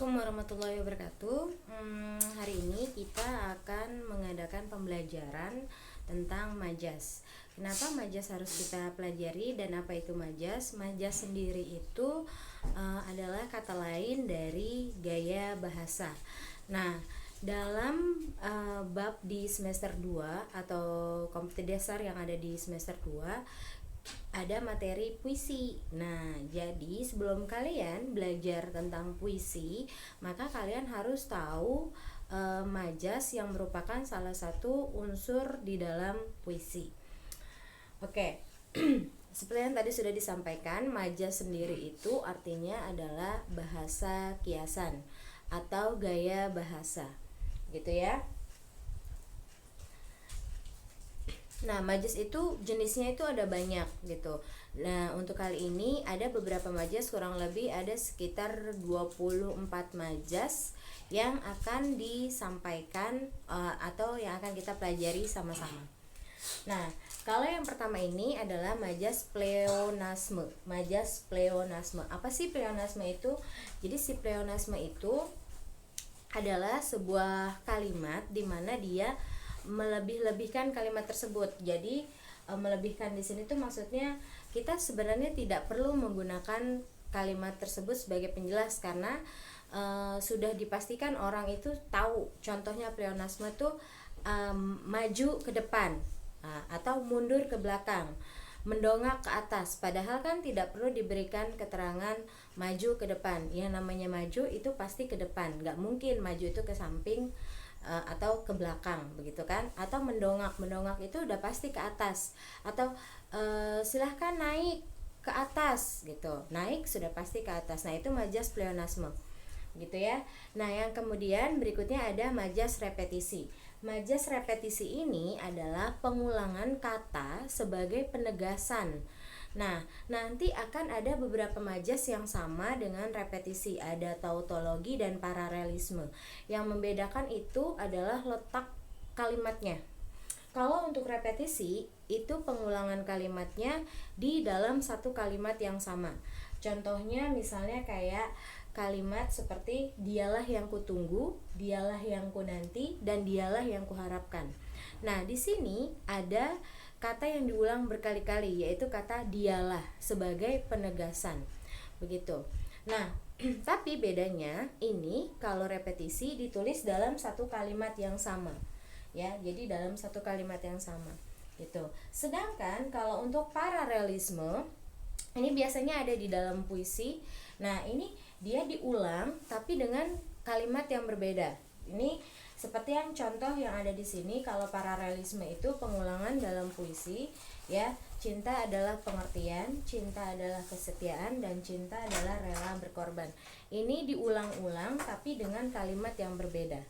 Assalamualaikum warahmatullahi wabarakatuh. Hari ini kita akan mengadakan pembelajaran tentang majas. Kenapa majas harus kita pelajari dan apa itu majas? Majas sendiri itu adalah kata lain dari gaya bahasa. Nah, dalam bab di semester 2 atau kompetensi dasar yang ada di semester 2 ada materi puisi. Nah, jadi sebelum kalian belajar tentang puisi, maka kalian harus tahu majas yang merupakan salah satu unsur di dalam puisi. Oke. Seperti yang tadi sudah disampaikan, majas sendiri itu artinya adalah bahasa kiasan atau gaya bahasa. Gitu ya. Nah, majas itu jenisnya itu ada banyak gitu. Nah, untuk kali ini ada beberapa majas, kurang lebih ada sekitar 24 majas yang akan disampaikan atau yang akan kita pelajari sama-sama. Nah, kalau yang pertama ini adalah majas pleonasme. Majas pleonasme. Apa sih pleonasme itu? Jadi si pleonasme itu adalah sebuah kalimat di mana dia melebih-lebihkan kalimat tersebut. Jadi melebihkan di sini tuh maksudnya kita sebenarnya tidak perlu menggunakan kalimat tersebut sebagai penjelas karena sudah dipastikan orang itu tahu. Contohnya pleonasme tuh maju ke depan atau mundur ke belakang, mendongak ke atas. Padahal kan tidak perlu diberikan keterangan maju ke depan. Yang namanya maju itu pasti ke depan, nggak mungkin maju itu ke samping atau ke belakang, begitu kan? Atau mendongak itu udah pasti ke atas. Atau silahkan naik ke atas gitu, naik sudah pasti ke atas. Nah, itu majas pleonasme gitu ya. Nah, yang kemudian berikutnya ada majas repetisi. Majas repetisi ini adalah pengulangan kata sebagai penegasan. Nah, nanti akan ada beberapa majas yang sama dengan repetisi. Ada tautologi dan paralelisme. Yang membedakan itu adalah letak kalimatnya. Kalau untuk repetisi, itu pengulangan kalimatnya di dalam satu kalimat yang sama. Contohnya misalnya kayak kalimat seperti dialah yang kutunggu, dialah yang kunanti, dan dialah yang kuharapkan. Nah, di sini ada kata yang diulang berkali-kali, yaitu kata dialah sebagai penegasan. Begitu. Nah, tapi bedanya ini kalau repetisi ditulis dalam satu kalimat yang sama. Ya, jadi dalam satu kalimat yang sama. Gitu. Sedangkan kalau untuk paralelisme ini biasanya ada di dalam puisi. Nah, ini dia diulang tapi dengan kalimat yang berbeda. Ini seperti yang contoh yang ada di sini. Kalau paralelisme itu pengulangan dalam puisi, ya. Cinta adalah pengertian, cinta adalah kesetiaan, dan cinta adalah rela berkorban. Ini diulang-ulang tapi dengan kalimat yang berbeda.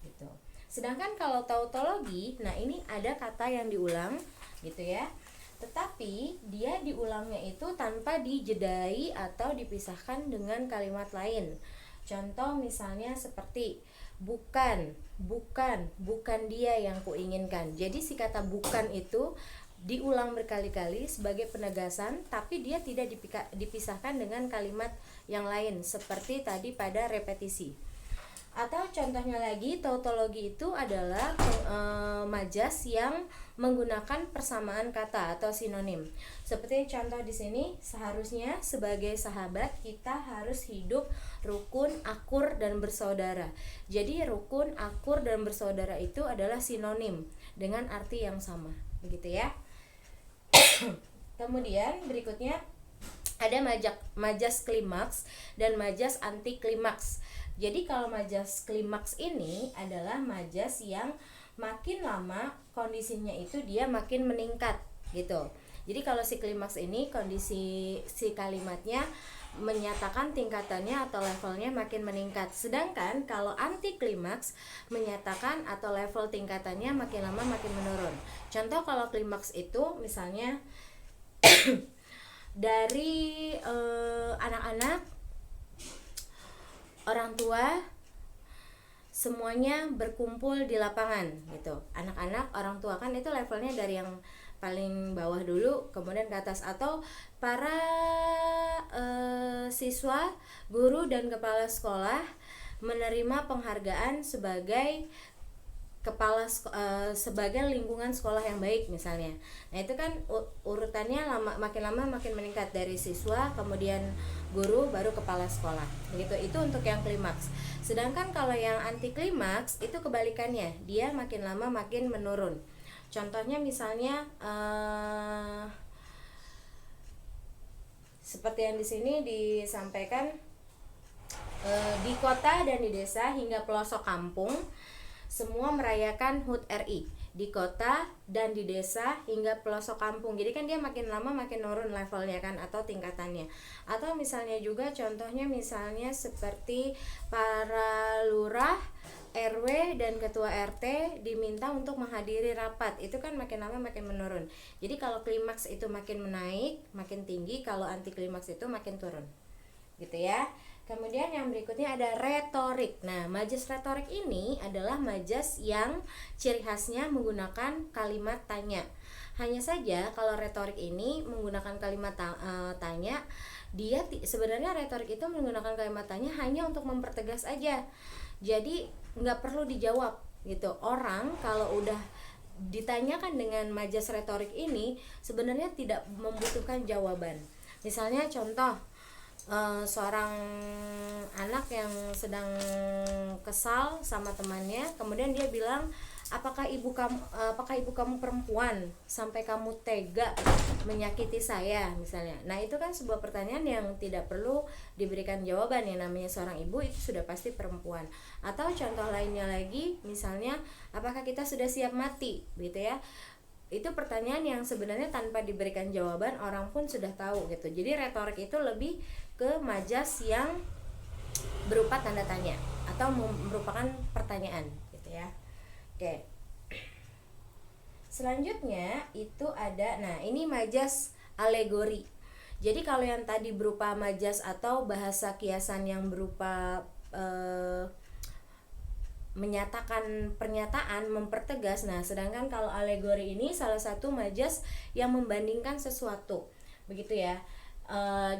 Gitu. Sedangkan kalau tautologi, nah ini ada kata yang diulang, gitu ya. Tetapi dia diulangnya itu tanpa dijedai atau dipisahkan dengan kalimat lain. Contoh misalnya seperti bukan dia yang kuinginkan. Jadi si kata bukan itu diulang berkali-kali sebagai penegasan, tapi dia tidak dipisahkan dengan kalimat yang lain seperti tadi pada repetisi. Atau contohnya lagi, tautologi itu adalah majas yang menggunakan persamaan kata atau sinonim. Seperti contoh di sini, seharusnya sebagai sahabat kita harus hidup rukun, akur, dan bersaudara. Jadi rukun, akur, dan bersaudara itu adalah sinonim dengan arti yang sama. Begitu ya. Kemudian berikutnya ada majas klimaks dan majas anti klimaks. Jadi kalau majas klimaks ini adalah majas yang makin lama kondisinya itu dia makin meningkat gitu. Jadi kalau si klimaks ini kondisi si kalimatnya menyatakan tingkatannya atau levelnya makin meningkat. Sedangkan kalau anti klimaks menyatakan atau level tingkatannya makin lama makin menurun. Contoh kalau klimaks itu misalnya dari anak-anak, orang tua, semuanya berkumpul di lapangan gitu. Anak-anak, orang tua kan itu levelnya dari yang paling bawah dulu kemudian ke atas. Atau para siswa, guru, dan kepala sekolah menerima penghargaan sebagai sebagai lingkungan sekolah yang baik misalnya. Nah itu kan urutannya makin lama makin meningkat, dari siswa, kemudian guru, baru kepala sekolah gitu. Itu untuk yang klimaks. Sedangkan kalau yang anti klimaks itu kebalikannya, dia makin lama makin menurun. Contohnya misalnya seperti yang di sini disampaikan, di kota dan di desa hingga pelosok kampung semua merayakan HUT RI, di kota dan di desa hingga pelosok kampung. Jadi kan dia makin lama makin turun levelnya kan, atau tingkatannya. Atau misalnya juga contohnya misalnya seperti para lurah, RW dan ketua RT diminta untuk menghadiri rapat, itu kan makin lama makin menurun. Jadi kalau klimaks itu makin menaik, makin tinggi, kalau anti klimaks itu makin turun. Gitu ya. Kemudian yang berikutnya ada retorik. Nah, majas retorik ini adalah majas yang ciri khasnya menggunakan kalimat tanya. Hanya saja kalau retorik ini menggunakan kalimat tanya, dia sebenarnya retorik itu menggunakan kalimat tanya hanya untuk mempertegas aja. Jadi nggak perlu dijawab gitu. Orang kalau udah ditanyakan dengan majas retorik ini sebenarnya tidak membutuhkan jawaban. Misalnya contoh, seorang anak yang sedang kesal sama temannya, kemudian dia bilang, apakah ibu kamu perempuan sampai kamu tega menyakiti saya misalnya. Nah itu kan sebuah pertanyaan yang tidak perlu diberikan jawaban, yang namanya seorang ibu itu sudah pasti perempuan. Atau contoh lainnya lagi, misalnya apakah kita sudah siap mati gitu ya. Itu pertanyaan yang sebenarnya tanpa diberikan jawaban orang pun sudah tahu gitu. Jadi retorik itu lebih ke majas yang berupa tanda tanya atau merupakan pertanyaan gitu ya. Oke. Selanjutnya itu ada, nah ini majas alegori. Jadi kalau yang tadi berupa majas atau bahasa kiasan yang berupa menyatakan pernyataan, mempertegas. Nah, sedangkan kalau alegori ini salah satu majas yang membandingkan sesuatu, begitu ya.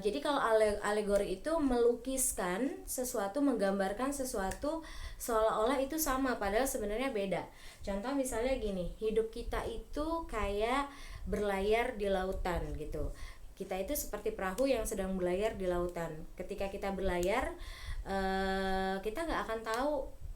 Jadi kalau alegori itu melukiskan sesuatu, menggambarkan sesuatu seolah-olah itu sama, padahal sebenarnya beda. Contoh misalnya gini, hidup kita itu kayak berlayar di lautan gitu. Kita itu seperti perahu yang sedang berlayar di lautan. Ketika kita berlayar, kita nggak akan tahu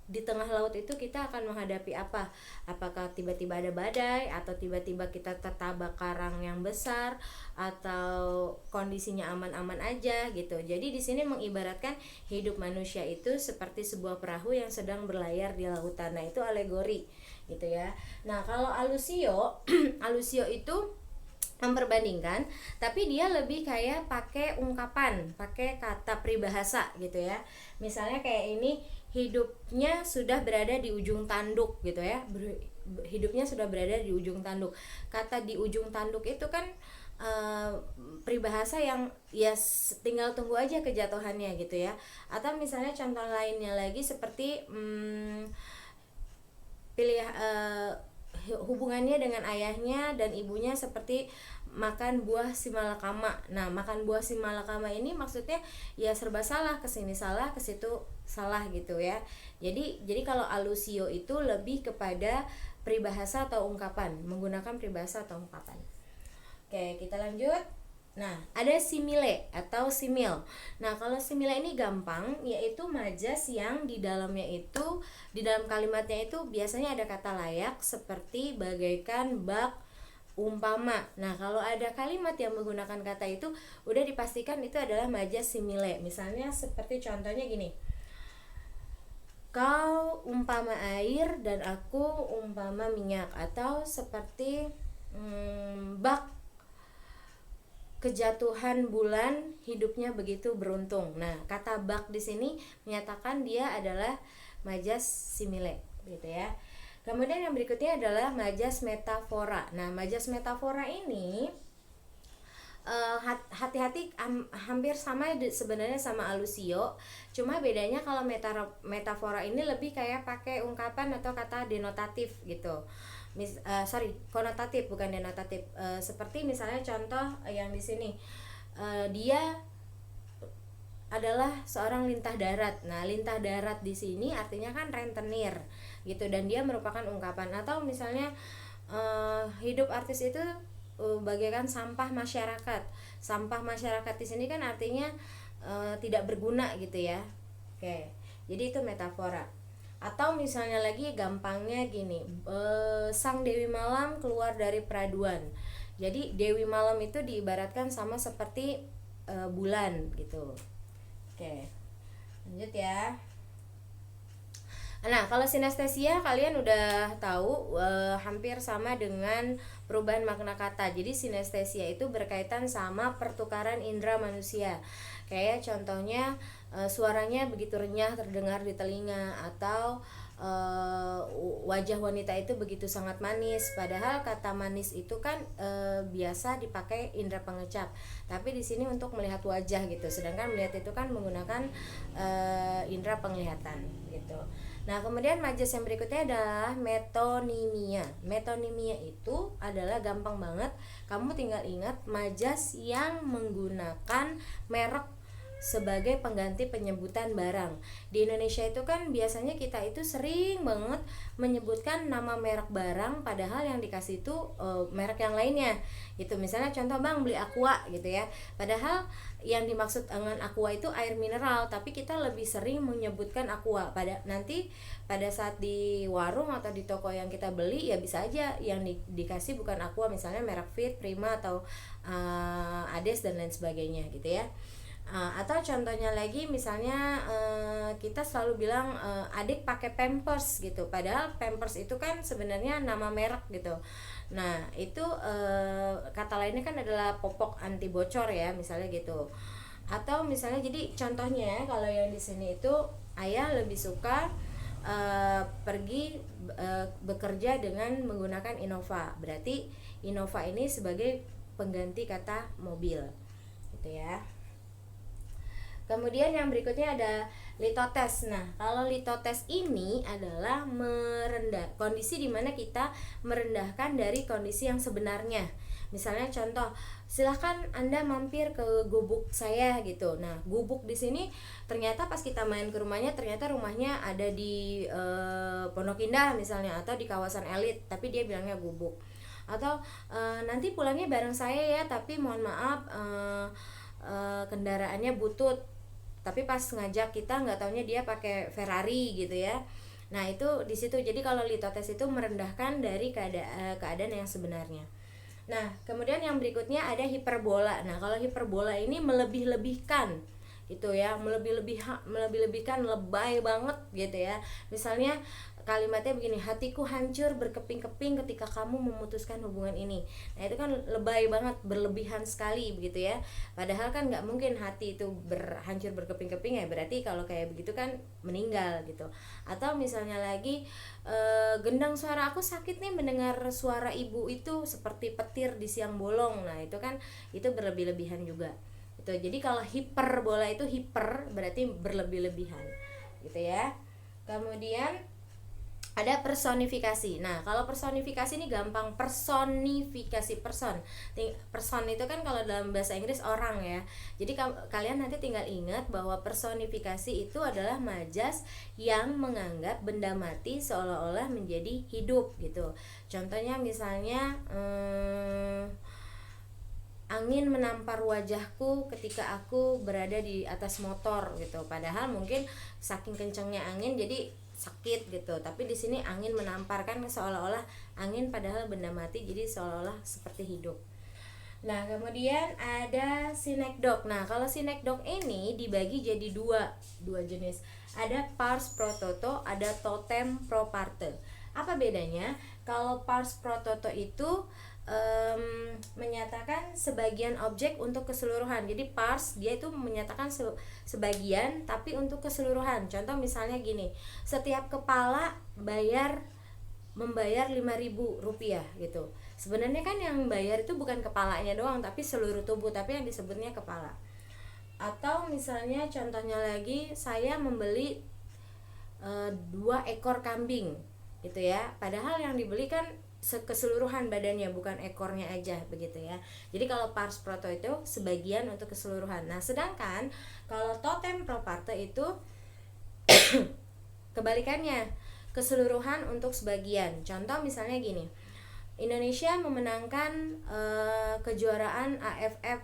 di tengah laut itu kita akan menghadapi apa. Apakah tiba-tiba ada badai, atau tiba-tiba kita tertabak karang yang besar, atau kondisinya aman-aman aja gitu. Jadi di sini mengibaratkan hidup manusia itu seperti sebuah perahu yang sedang berlayar di lautan. Nah, itu alegori gitu ya. Nah, kalau alusio alusio itu memperbandingkan, tapi dia lebih kayak pakai ungkapan, pakai kata peribahasa gitu ya. Misalnya kayak ini, hidupnya sudah berada di ujung tanduk gitu ya. Hidupnya sudah berada di ujung tanduk. Kata di ujung tanduk itu kan peribahasa yang ya tinggal tunggu aja kejatuhannya gitu ya. Atau misalnya contoh lainnya lagi seperti hubungannya dengan ayahnya dan ibunya seperti makan buah si malakama. Nah, makan buah si malakama ini maksudnya ya serba salah, kesini salah, ke situ salah gitu ya. Jadi kalau alusio itu lebih kepada peribahasa atau ungkapan, menggunakan peribahasa atau ungkapan. Oke, kita lanjut. Nah, ada simile atau simil. Nah, kalau simile ini gampang, yaitu majas yang di dalamnya itu, di dalam kalimatnya itu biasanya ada kata layak seperti bagaikan, bak, umpama. Nah, kalau ada kalimat yang menggunakan kata itu, udah dipastikan itu adalah majas simile. Misalnya seperti contohnya gini, kau umpama air dan aku umpama minyak. Atau seperti bak, kejatuhan bulan hidupnya begitu beruntung. Nah, kata bak di sini menyatakan dia adalah majas simile gitu ya. Kemudian yang berikutnya adalah majas metafora. Nah, majas metafora ini hati-hati, hampir sama sebenarnya sama alusio. Cuma bedanya kalau metafora ini lebih kayak pakai ungkapan atau kata denotatif gitu. Konotatif bukan denotatif. Seperti misalnya contoh yang di sini, dia adalah seorang lintah darat. Nah, lintah darat di sini artinya kan rentenir gitu, dan dia merupakan ungkapan. Atau misalnya hidup artis itu bagaikan sampah masyarakat. Sampah masyarakat di sini kan artinya tidak berguna gitu ya. Oke, jadi itu metafora. Atau misalnya lagi gampangnya gini, sang Dewi Malam keluar dari peraduan. Jadi Dewi Malam itu diibaratkan sama seperti bulan gitu. Oke, lanjut ya. Nah, kalau sinestesia kalian udah tahu hampir sama dengan perubahan makna kata. Jadi sinestesia itu berkaitan sama pertukaran indera manusia. Kayak contohnya suaranya begitu renyah terdengar di telinga, atau wajah wanita itu begitu sangat manis. Padahal kata manis itu kan biasa dipakai indera pengecap, tapi di sini untuk melihat wajah gitu. Sedangkan melihat itu kan menggunakan indera penglihatan gitu. Nah, kemudian majas yang berikutnya adalah metonimia. Metonimia itu adalah gampang banget, kamu tinggal ingat majas yang menggunakan merek sebagai pengganti penyebutan barang. Di Indonesia itu kan biasanya kita itu sering banget menyebutkan nama merek barang, padahal yang dikasih itu merek yang lainnya gitu. Misalnya contoh, bang beli aqua gitu ya, padahal yang dimaksud dengan aqua itu air mineral, tapi kita lebih sering menyebutkan aqua. Nanti pada saat di warung atau di toko yang kita beli, ya bisa aja yang dikasih bukan aqua, misalnya merek Fit, Prima, atau Ades dan lain sebagainya gitu ya. Atau contohnya lagi misalnya kita selalu bilang adik pakai Pampers gitu, padahal Pampers itu kan sebenarnya nama merek gitu. Nah, itu kata lainnya kan adalah popok anti bocor ya, misalnya gitu. Atau misalnya, jadi contohnya kalau yang di sini itu ayah lebih suka pergi bekerja dengan menggunakan Innova. Berarti Innova ini sebagai pengganti kata mobil gitu ya. Kemudian yang berikutnya ada litotes. Nah, kalau litotes ini adalah kondisi dimana kita merendahkan dari kondisi yang sebenarnya. Misalnya contoh, silahkan Anda mampir ke gubuk saya gitu. Nah, gubuk di sini ternyata pas kita main ke rumahnya, ternyata rumahnya ada di Pondok Indah misalnya, atau di kawasan elit, tapi dia bilangnya gubuk. Atau nanti pulangnya bareng saya ya, tapi mohon maaf kendaraannya butut. Tapi pas ngajak kita nggak taunya dia pakai Ferrari gitu ya. Nah, itu di situ. Jadi kalau litotes itu merendahkan dari keadaan yang sebenarnya. Nah, kemudian yang berikutnya ada hiperbola. Nah, kalau hiperbola ini melebih-lebihkan gitu ya, melebih-lebihkan, lebay banget gitu ya. Misalnya kalimatnya begini, hatiku hancur berkeping-keping ketika kamu memutuskan hubungan ini. Nah, itu kan lebay banget, berlebihan sekali begitu ya. Padahal kan nggak mungkin hati itu hancur berkeping-keping ya, berarti kalau kayak begitu kan meninggal gitu. Atau misalnya lagi gendang suara, aku sakit nih mendengar suara ibu itu seperti petir di siang bolong. Nah, itu kan itu berlebih-lebihan juga gitu. Jadi kalau hiperbola itu hiper berarti berlebih-lebihan gitu ya. Kemudian ada personifikasi. Nah, kalau personifikasi ini gampang. Personifikasi, person itu kan kalau dalam bahasa Inggris orang ya. Jadi kalian nanti tinggal ingat bahwa personifikasi itu adalah majas yang menganggap benda mati seolah-olah menjadi hidup gitu. Contohnya misalnya angin menampar wajahku ketika aku berada di atas motor gitu. Padahal mungkin saking kencangnya angin jadi sakit gitu, tapi di sini angin menampar, kan seolah-olah angin padahal benda mati, jadi seolah-olah seperti hidup. Nah, kemudian ada sinekdok. Nah, kalau sinekdok ini dibagi jadi dua jenis. Ada pars pro toto, ada totem pro parte. Apa bedanya? Kalau pars pro toto itu menyatakan sebagian objek untuk keseluruhan. Jadi pars dia itu menyatakan sebagian tapi untuk keseluruhan. Contoh misalnya gini, setiap kepala membayar 5.000 rupiah gitu. Sebenarnya kan yang bayar itu bukan kepalanya doang, tapi seluruh tubuh, tapi yang disebutnya kepala. Atau misalnya contohnya lagi, saya membeli 2 ekor kambing gitu ya, padahal yang dibeli kan keseluruhan badannya, bukan ekornya aja begitu ya. Jadi kalau pars pro to itu sebagian untuk keseluruhan. Nah, sedangkan kalau totem pro parte itu kebalikannya, keseluruhan untuk sebagian. Contoh misalnya gini, Indonesia memenangkan kejuaraan AFF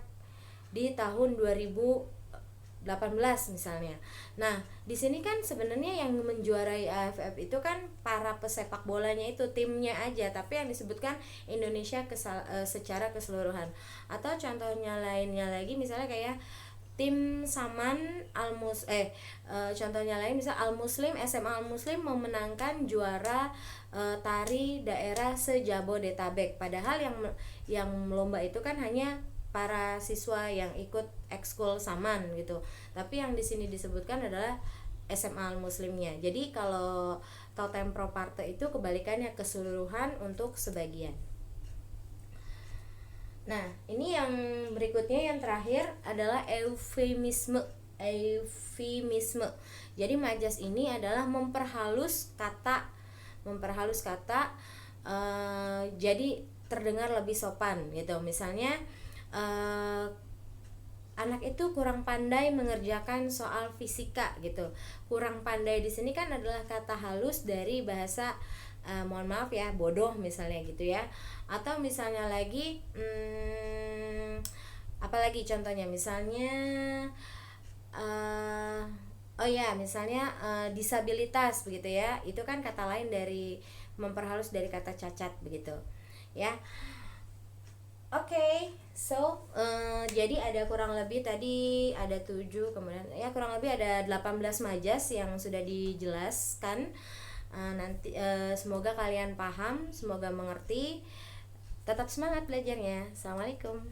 di tahun 2018 misalnya. Nah, di sini kan sebenarnya yang menjuarai AFF itu kan para pesepak bolanya itu, timnya aja, tapi yang disebutkan Indonesia secara keseluruhan. Atau contohnya lainnya lagi misalnya kayak tim Saman contohnya lain misal Al Muslim, SMA Al Muslim memenangkan juara tari daerah se-Jabodetabek, padahal yang lomba itu kan hanya para siswa yang ikut ekskul Saman gitu. Tapi yang di sini disebutkan adalah SMA Al Muslimnya. Jadi kalau totem pro parte itu kebalikannya, keseluruhan untuk sebagian. Nah, ini yang berikutnya yang terakhir adalah eufemisme. Jadi majas ini adalah memperhalus kata, jadi terdengar lebih sopan gitu. Misalnya anak itu kurang pandai mengerjakan soal fisika gitu. Kurang pandai di sini kan adalah kata halus dari bahasa mohon maaf ya, bodoh misalnya gitu ya. Atau misalnya lagi apalagi contohnya misalnya misalnya disabilitas begitu ya. Itu kan kata lain dari memperhalus dari kata cacat begitu ya. Jadi ada kurang lebih tadi ada 7, kemudian ya kurang lebih ada 18 majas yang sudah dijelaskan. Nanti semoga kalian paham, semoga mengerti. Tetap semangat belajarnya. Assalamualaikum.